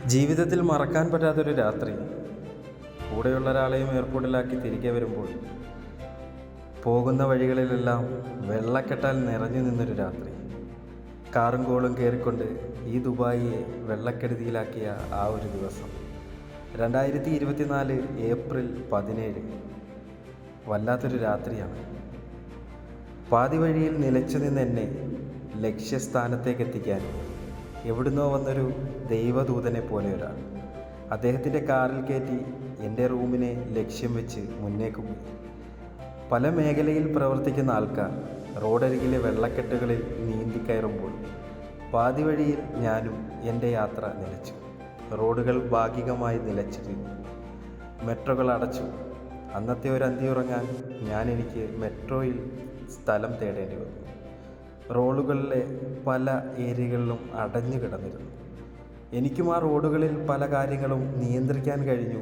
ജീവിതത്തിൽ മറക്കാൻ പറ്റാത്തൊരു രാത്രി. കൂടെയുള്ള ഒരാളെയും എയർപോർട്ടിലാക്കി തിരികെ വരുമ്പോൾ പോകുന്ന വഴികളിലെല്ലാം വെള്ളക്കെട്ടാൽ നിറഞ്ഞു നിന്നൊരു രാത്രി. കാറും കോളും കയറിക്കൊണ്ട് ഈ ദുബായിയെ വെള്ളക്കെടുതിയിലാക്കിയ ആ ഒരു ദിവസം 2024 ഏപ്രിൽ 17. വല്ലാത്തൊരു രാത്രിയാണ്. പാതി വഴിയിൽ നിലച്ചു നിന്ന് എന്നെ ലക്ഷ്യസ്ഥാനത്തേക്ക് എത്തിക്കാൻ എവിടുന്നോ വന്നൊരു ദൈവദൂതനെ പോലെ ഒരാൾ അദ്ദേഹത്തിൻ്റെ കാറിൽ കയറ്റി എൻ്റെ റൂമിനെ ലക്ഷ്യം വെച്ച് മുന്നേക്ക് പോയി. പല മേഖലയിൽ പ്രവർത്തിക്കുന്ന ആൾക്കാർ റോഡരികിലെ വെള്ളക്കെട്ടുകളിൽ നീന്തിക്കയറുമ്പോൾ പാതി വഴിയിൽ ഞാനും എൻ്റെ യാത്ര നിലച്ചു. റോഡുകൾ ഭാഗികമായി നിലച്ചിരുന്നു. മെട്രോകൾ അടച്ചു. അന്നത്തെ ഒരു അന്തിയുറങ്ങാൻ എനിക്ക് മെട്രോയിൽ സ്ഥലം തേടേണ്ടി വന്നു. റോഡുകളിലെ പല ഏരിയകളിലും അടഞ്ഞു കിടന്നിരുന്നു. എനിക്കും ആ റോഡുകളിൽ പല കാര്യങ്ങളും നിയന്ത്രിക്കാൻ കഴിഞ്ഞു.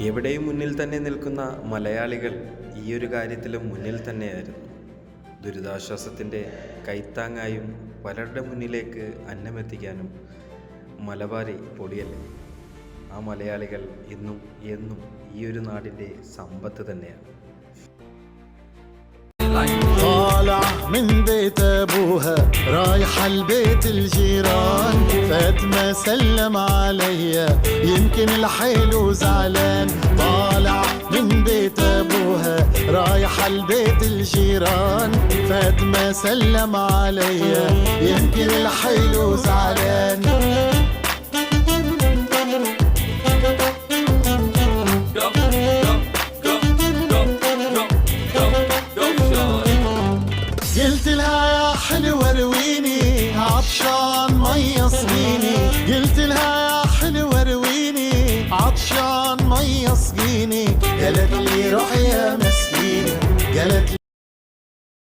എവിടെയും മുന്നിൽ തന്നെ നിൽക്കുന്ന മലയാളികൾ ഈ ഒരു കാര്യത്തിലും മുന്നിൽ തന്നെയായിരുന്നു. ദുരിതാശ്വാസത്തിൻ്റെ കൈത്താങ്ങായും പലരുടെ മുന്നിലേക്ക് അന്നമെത്തിക്കാനും മലബാരി പൊടിയല്ലേ. ആ മലയാളികൾ ഇന്നും എന്നും ഈ ഒരു നാടിൻ്റെ സമ്പത്ത് തന്നെയാണ്. طالع من بيت ابوها رايح البيت الجيران فات ما سلم عليا يمكن الحلو زعلان طالع من بيت ابوها رايح البيت الجيران فات ما سلم عليا يمكن الحلو زعلان قلت لها يا حلوة رويني عطشان مية سقيني قلت لها يا حلوة رويني عطشان مية سقيني قالت لي روح يا مسكينة قالت لي